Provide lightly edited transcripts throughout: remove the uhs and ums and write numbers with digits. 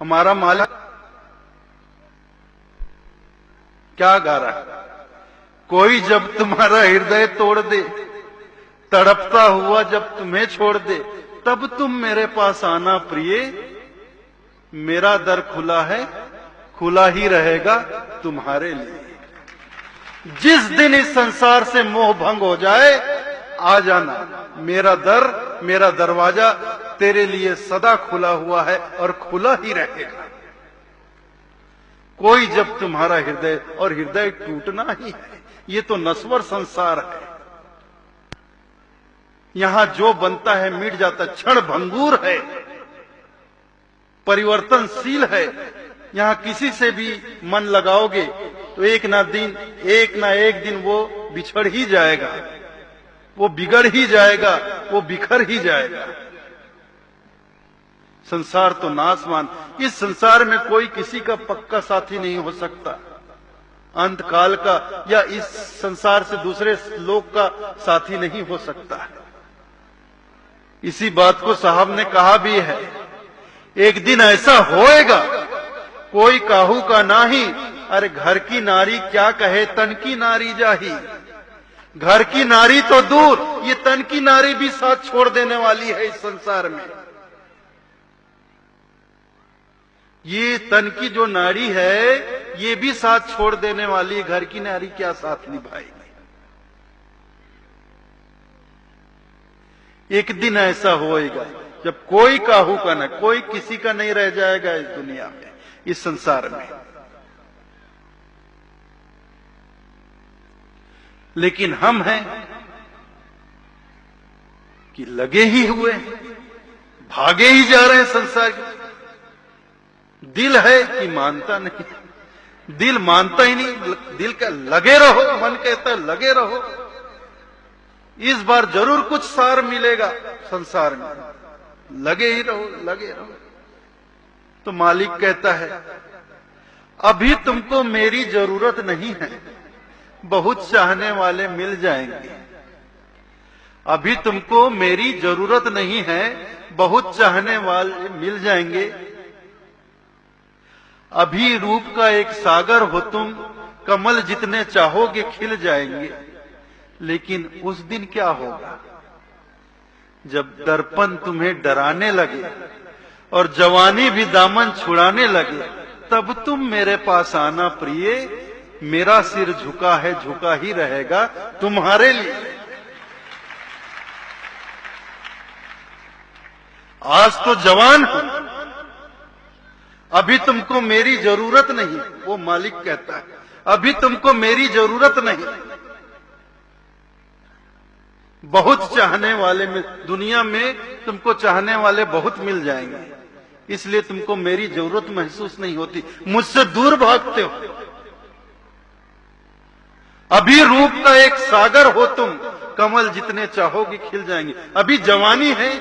हमारा मालिक क्या गा रहा है? कोई जब तुम्हारा हृदय तोड़ दे, तड़पता हुआ जब तुम्हें छोड़ दे, तब तुम मेरे पास आना प्रिय, मेरा दर खुला है, खुला ही रहेगा तुम्हारे लिए। जिस दिन इस संसार से मोह भंग हो जाए, आ जाना, मेरा दर, मेरा दरवाजा तेरे लिए सदा खुला हुआ है और खुला ही रहेगा। कोई जब तुम्हारा हृदय, और हृदय टूटना ही है, ये तो नश्वर संसार है। यहां जो बनता है मिट जाता, क्षण भंगुर है, परिवर्तनशील है। यहां किसी से भी मन लगाओगे तो एक ना एक दिन वो बिछड़ ही जाएगा, वो बिगड़ ही जाएगा, वो बिखर ही जाएगा। संसार तो नासमान, इस संसार में कोई किसी का पक्का साथी नहीं हो सकता। अंत काल का या इस संसार से दूसरे लोक का साथी नहीं हो सकता है। इसी बात को साहब ने कहा भी है, एक दिन ऐसा होएगा कोई काहू का नाही, अरे घर की नारी क्या कहे तन की नारी जाही। घर की नारी तो दूर, ये तन की नारी भी साथ छोड़ देने वाली है इस संसार में। ये तन की जो नारी है ये भी साथ छोड़ देने वाली है, घर की नारी क्या साथ निभाएगी। एक दिन ऐसा होएगा जब कोई काहू का न, कोई किसी का नहीं रह जाएगा इस दुनिया में, इस संसार में। लेकिन हम हैं कि लगे ही हुए, भागे ही जा रहे हैं संसार के। दिल है कि मानता नहीं, दिल मानता ही नहीं। दिल का लगे रहो, मन कहता है लगे रहो, इस बार जरूर कुछ सार मिलेगा संसार में। लगे ही रहो, लगे रहो। तो मालिक कहता है अभी तुमको मेरी जरूरत नहीं है, बहुत चाहने वाले मिल जाएंगे। अभी तुमको मेरी जरूरत नहीं है, बहुत चाहने वाले मिल जाएंगे। अभी रूप का एक सागर हो तुम, कमल जितने चाहोगे खिल जाएंगे। लेकिन उस दिन क्या होगा जब दर्पण तुम्हें डराने लगे और जवानी भी दामन छुड़ाने लगे, तब तुम मेरे पास आना प्रिय, मेरा सिर झुका है, झुका ही रहेगा तुम्हारे लिए। आज तो जवान हो, अभी तुमको मेरी जरूरत नहीं, वो मालिक कहता है अभी तुमको मेरी जरूरत नहीं। बहुत चाहने वाले दुनिया में तुमको चाहने वाले बहुत मिल जाएंगे, इसलिए तुमको मेरी जरूरत महसूस नहीं होती, मुझसे दूर भागते हो। अभी रूप का एक सागर हो तुम, कमल जितने चाहोगे खिल जाएंगे। अभी जवानी है,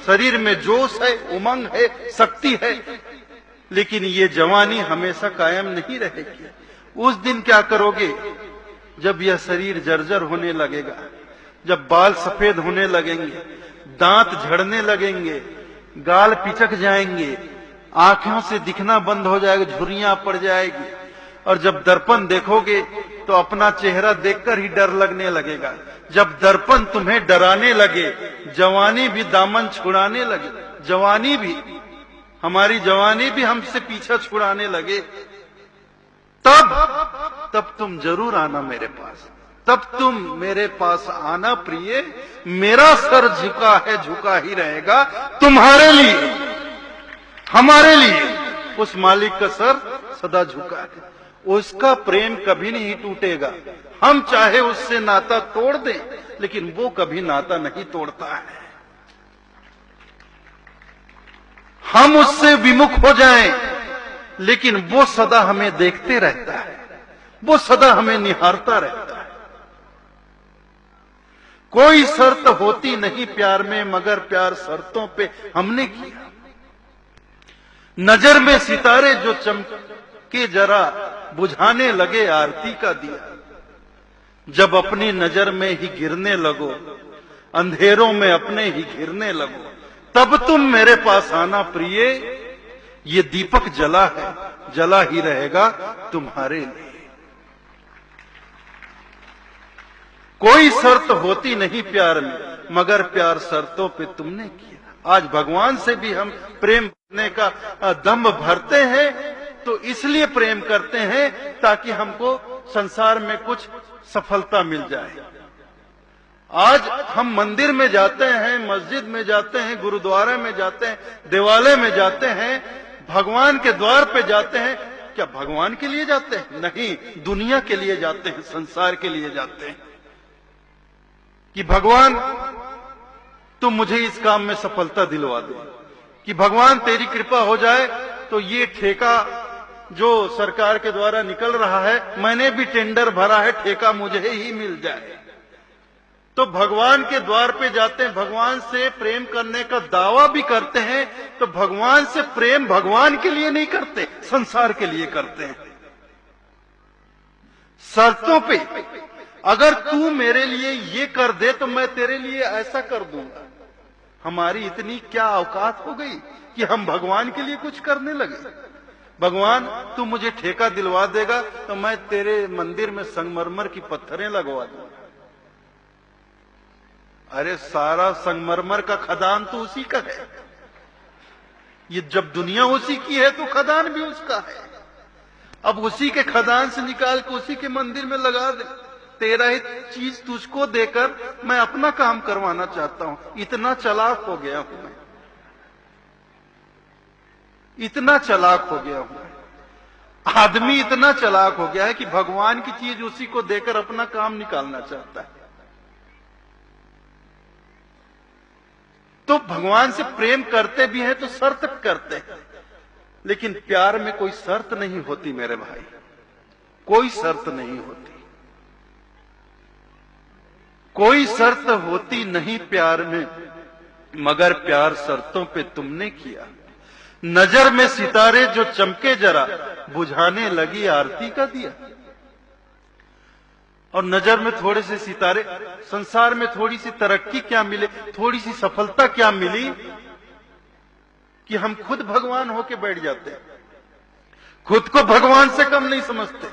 शरीर में जोश है, उमंग है, शक्ति है, लेकिन ये जवानी हमेशा कायम नहीं रहेगी। उस दिन क्या करोगे जब यह शरीर जर्जर होने लगेगा, जब बाल सफेद होने लगेंगे, दांत झड़ने लगेंगे, गाल पिचक जाएंगे, आंखों से दिखना बंद हो जाएगा, झुर्रियां पड़ जाएगी। और जब दर्पण देखोगे तो अपना चेहरा देखकर ही डर लगने लगेगा। जब दर्पण तुम्हें डराने लगे, जवानी भी दामन छुड़ाने लगे, जवानी भी, हमारी जवानी भी हमसे पीछा छुड़ाने लगे, तब तुम जरूर आना मेरे पास। तब तुम मेरे पास आना प्रिय, मेरा सर झुका है, झुका ही रहेगा तुम्हारे लिए, हमारे लिए। उस मालिक का सर सदा झुका है, उसका प्रेम कभी नहीं टूटेगा। हम चाहे उससे नाता तोड़ दें, लेकिन वो कभी नाता नहीं तोड़ता है। हम उससे विमुख हो जाएं, लेकिन वो सदा हमें देखते रहता है, वो सदा हमें निहारता रहता है। कोई शर्त होती नहीं प्यार में, मगर प्यार शर्तों पे हमने किया। नजर में सितारे जो चमके जरा, बुझाने लगे आरती का दिया। जब अपनी नजर में ही गिरने लगो, अंधेरों में अपने ही घिरने लगो, तब तुम मेरे पास आना प्रिय, ये दीपक जला है, जला ही रहेगा तुम्हारे लिए। कोई शर्त होती नहीं प्यार में, मगर प्यार शर्तों पे तुमने किया। आज भगवान से भी हम प्रेम करने का दम्भ भरते हैं, तो इसलिए प्रेम करते हैं ताकि हमको संसार में कुछ सफलता मिल जाए। आज हम मंदिर में जाते हैं, मस्जिद में जाते हैं, गुरुद्वारा में जाते हैं, देवालय में जाते हैं, भगवान के द्वार पे जाते हैं। क्या भगवान के लिए जाते हैं? नहीं, दुनिया के लिए जाते हैं, संसार के लिए जाते हैं कि भगवान तुम मुझे इस काम में सफलता दिलवा दे, कि भगवान तेरी कृपा हो जाए तो ये ठेका जो सरकार के द्वारा निकल रहा है, मैंने भी टेंडर भरा है, ठेका मुझे ही मिल जाए। तो भगवान के द्वार पे जाते हैं, भगवान से प्रेम करने का दावा भी करते हैं, तो भगवान से प्रेम भगवान के लिए नहीं करते, संसार के लिए करते हैं। शर्तों पे, अगर तू मेरे लिए ये कर दे तो मैं तेरे लिए ऐसा कर दूंगा। हमारी इतनी क्या औकात हो गई कि हम भगवान के लिए कुछ करने लगे। भगवान तू मुझे ठेका दिलवा देगा तो मैं तेरे मंदिर में संगमरमर की पत्थरें लगवा दूंगा। अरे सारा संगमरमर का खदान तो उसी का है। ये जब दुनिया उसी की है तो खदान भी उसका है। अब उसी के खदान से निकाल के उसी के मंदिर में लगा दे। तेरा ही चीज तुझको देकर मैं अपना काम करवाना चाहता हूं। इतना चालाक हो गया हूं मैं, इतना चालाक हो गया हूं। आदमी इतना चालाक हो गया है कि भगवान की चीज उसी को देकर अपना काम निकालना चाहता है। तो भगवान से प्रेम करते भी हैं तो शर्त करते हैं, लेकिन प्यार में कोई शर्त नहीं होती मेरे भाई, कोई शर्त नहीं होती, कोई शर्त होती नहीं प्यार में, मगर प्यार शर्तों पे तुमने किया। नजर में सितारे जो चमके जरा, बुझाने लगी आरती का दिया। और नजर में थोड़े से सितारे, संसार में थोड़ी सी तरक्की क्या मिले, थोड़ी सी सफलता क्या मिली कि हम खुद भगवान होके बैठ जाते हैं, खुद को भगवान से कम नहीं समझते।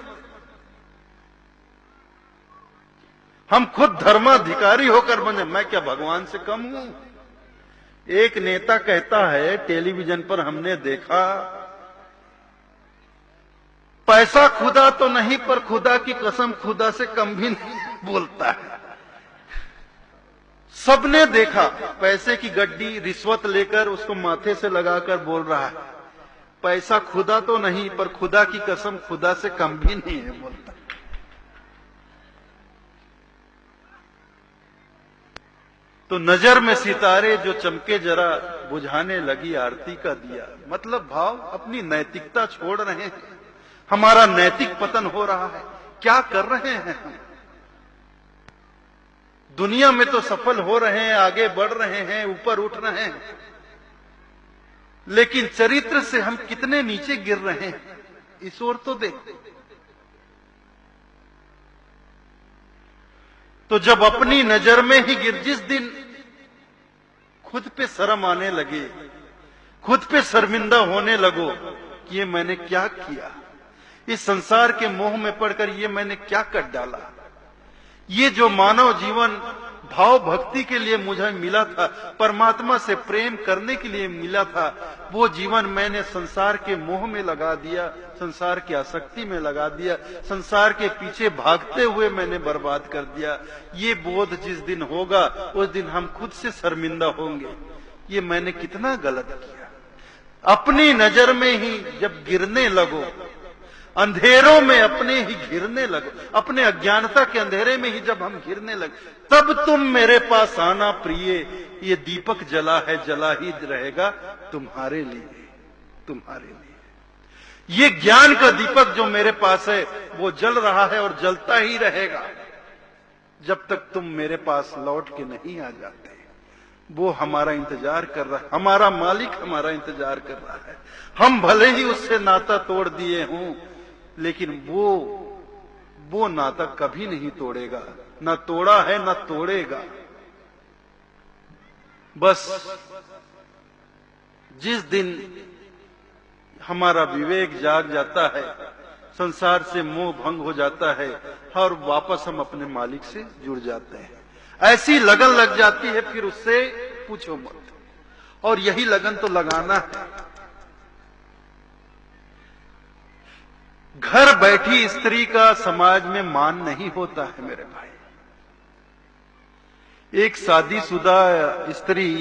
हम खुद धर्माधिकारी होकर बने, मैं क्या भगवान से कम हूं? एक नेता कहता है, टेलीविजन पर हमने देखा, पैसा खुदा तो नहीं पर खुदा की कसम खुदा से कम भी नहीं बोलता है। सबने देखा, पैसे की गड्डी रिश्वत लेकर उसको माथे से लगाकर बोल रहा है, पैसा खुदा तो नहीं पर खुदा की कसम खुदा से कम भी नहीं है बोलता। तो नजर में सितारे जो चमके जरा, बुझाने लगी आरती का दिया। मतलब भाव अपनी नैतिकता छोड़ रहे हैं, हमारा नैतिक पतन हो रहा है। क्या कर रहे हैं हम? दुनिया में तो सफल हो रहे हैं, आगे बढ़ रहे हैं, ऊपर उठ रहे हैं, लेकिन चरित्र से हम कितने नीचे गिर रहे हैं, इस ओर तो देखो। तो जब अपनी नजर में ही गिर, जिस दिन खुद पे शर्म आने लगे, खुद पे शर्मिंदा होने लगो कि ये मैंने क्या किया, इस संसार के मोह में पड़कर ये मैंने क्या कर डाला, ये जो मानव जीवन भाव भक्ति के लिए मुझे मिला था, परमात्मा से प्रेम करने के लिए मिला था, वो जीवन मैंने संसार के मोह में लगा दिया, संसार की आसक्ति में लगा दिया, संसार के पीछे भागते हुए मैंने बर्बाद कर दिया। ये बोध जिस दिन होगा उस दिन हम खुद से शर्मिंदा होंगे, ये मैंने कितना गलत किया। अपनी नजर में ही जब गिरने लगो, अंधेरों में अपने ही घिरने लगो, अपने अज्ञानता के अंधेरे में ही जब हम घिरने लगे, तब तुम मेरे पास आना प्रिय, ये दीपक जला है, जला ही रहेगा तुम्हारे लिए, तुम्हारे लिए। ये ज्ञान का दीपक जो मेरे पास है वो जल रहा है और जलता ही रहेगा जब तक तुम मेरे पास लौट के नहीं आ जाते। वो हमारा इंतजार कर रहा है, हमारा मालिक हमारा इंतजार कर रहा है। हम भले ही उससे नाता तोड़ दिए हों, लेकिन वो नाता कभी नहीं तोड़ेगा, न तोड़ा है न तोड़ेगा। बस जिस दिन हमारा विवेक जाग जाता है, संसार से मोह भंग हो जाता है और वापस हम अपने मालिक से जुड़ जाते हैं। ऐसी लगन लग जाती है, फिर उससे पूछो मत। और यही लगन तो लगाना है। घर बैठी स्त्री का समाज में मान नहीं होता है मेरे भाई। एक शादीशुदा स्त्री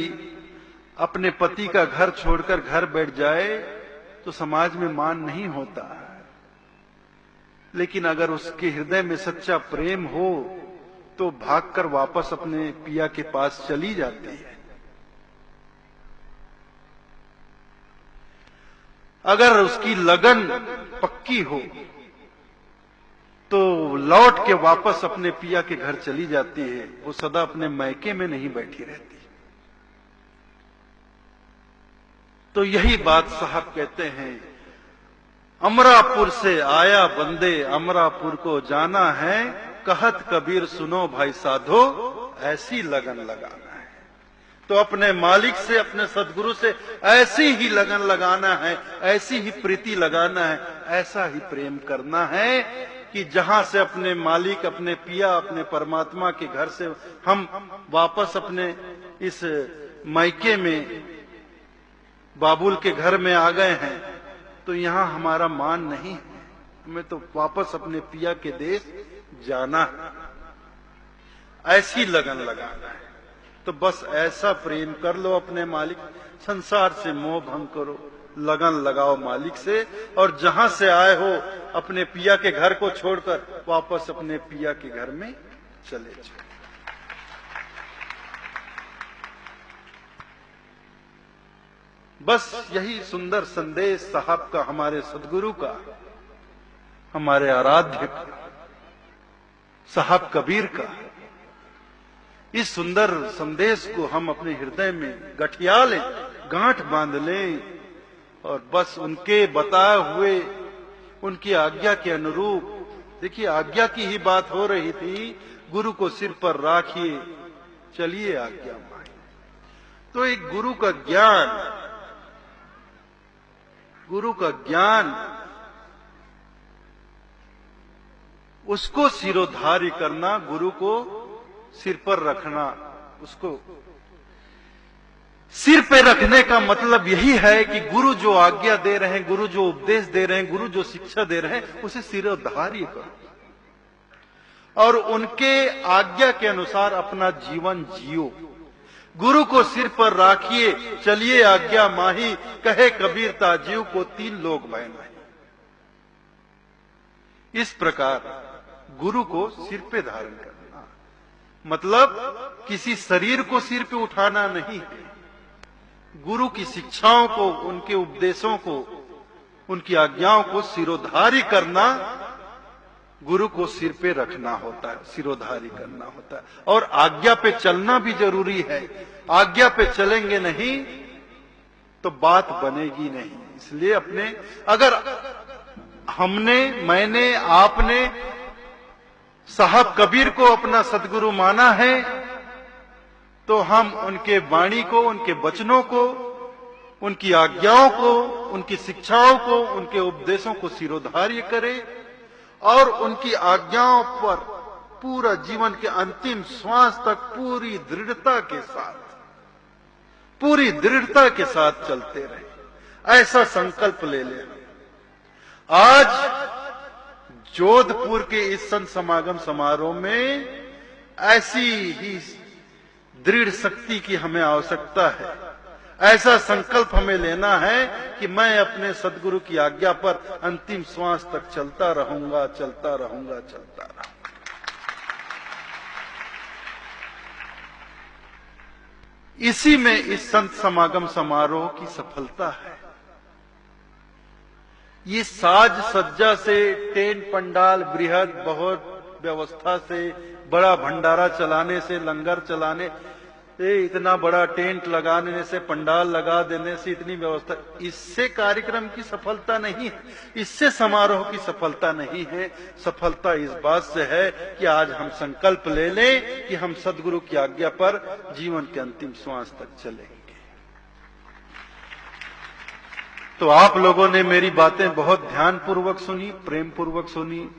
अपने पति का घर छोड़कर घर बैठ जाए तो समाज में मान नहीं होता है। लेकिन अगर उसके हृदय में सच्चा प्रेम हो तो भागकर वापस अपने पिया के पास चली जाती है। अगर उसकी लगन पक्की हो तो लौट के वापस अपने पिया के घर चली जाती है। वो सदा अपने मैके में नहीं बैठी रहती। तो यही बात साहब कहते हैं, अमरापुर से आया बंदे अमरापुर को जाना है, कहत कबीर सुनो भाई साधो ऐसी लगन लगाना है। तो अपने मालिक से, अपने सदगुरु से ऐसी ही लगन लगाना है, ऐसी ही प्रीति लगाना है, ऐसा ही प्रेम करना है कि जहां से अपने मालिक, अपने पिया, अपने परमात्मा के घर से हम वापस अपने इस मायके में, बाबुल के घर में आ गए हैं तो यहां हमारा मान नहीं है, हमें तो वापस अपने पिया के देश जाना है। ऐसी लगन लगाना है। तो बस ऐसा प्रेम कर लो अपने मालिक, संसार से मोह भंग करो, लगन लगाओ मालिक से, और जहां से आए हो अपने पिया के घर को छोड़कर वापस अपने पिया के घर में चले जाओ। बस यही सुंदर संदेश साहब का, हमारे सदगुरु का, हमारे आराध्य का, साहब कबीर का। इस सुंदर संदेश को हम अपने हृदय में गठिया लें, गांठ बांध लें और बस उनके बताए हुए, उनकी आज्ञा के अनुरूप। देखिए, आज्ञा की ही बात हो रही थी, गुरु को सिर पर राखिए, चलिए आज्ञा मानिए। तो एक गुरु का ज्ञान, गुरु का ज्ञान, उसको सिरोधार्य करना, गुरु को सिर पर रखना। उसको सिर पे रखने का मतलब यही है कि गुरु जो आज्ञा दे रहे हैं, गुरु जो उपदेश दे रहे हैं, गुरु जो शिक्षा दे रहे हैं, उसे सिरोधार्य करो और उनके आज्ञा के अनुसार अपना जीवन जियो। गुरु को सिर पर राखिए, चलिए आज्ञा माही, कहे कबीर ताजीव को तीन लोग भय नहीं। इस प्रकार गुरु को सिर पे धारण करना मतलब किसी शरीर को सिर पे उठाना नहीं है। गुरु की शिक्षाओं को, उनके उपदेशों को, उनकी आज्ञाओं को सिरोधार्य करना, गुरु को सिर पे रखना होता है, सिरोधार्य करना होता है। और आज्ञा पे चलना भी जरूरी है। आज्ञा पे चलेंगे नहीं तो बात बनेगी नहीं। इसलिए अपने, अगर हमने, मैंने, आपने साहब कबीर को अपना सदगुरु माना है तो हम उनके वाणी को, उनके वचनों को, उनकी आज्ञाओं को, उनकी शिक्षाओं को, उनके उपदेशों को सिरोधार्य करें और उनकी आज्ञाओं पर पूरा जीवन के अंतिम श्वास तक पूरी दृढ़ता के साथ चलते रहे। ऐसा संकल्प ले लें। आज जोधपुर के इस संत समागम समारोह में ऐसी ही दृढ़ शक्ति की हमें आवश्यकता है। ऐसा संकल्प हमें लेना है कि मैं अपने सदगुरु की आज्ञा पर अंतिम श्वास तक चलता रहूंगा, चलता रहूंगा, चलता रहूंगा। इसी में इस संत समागम समारोह की सफलता है। ये साज सज्जा से, टेंट पंडाल, बृहद बहुत व्यवस्था से, बड़ा भंडारा चलाने से, लंगर चलाने से, इतना बड़ा टेंट लगाने से, पंडाल लगा देने से, इतनी व्यवस्था, इससे कार्यक्रम की सफलता नहीं है, इससे समारोह की सफलता नहीं है। सफलता इस बात से है कि आज हम संकल्प ले लें कि हम सदगुरु की आज्ञा पर जीवन के अंतिम श्वास तक चलेंगे। तो आप लोगों ने मेरी बातें बहुत ध्यान पूर्वक सुनी, प्रेम पूर्वक सुनी।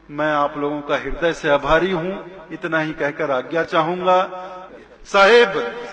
मैं आप लोगों का हृदय से आभारी हूं। इतना ही कहकर आज्ञा चाहूंगा। साहेब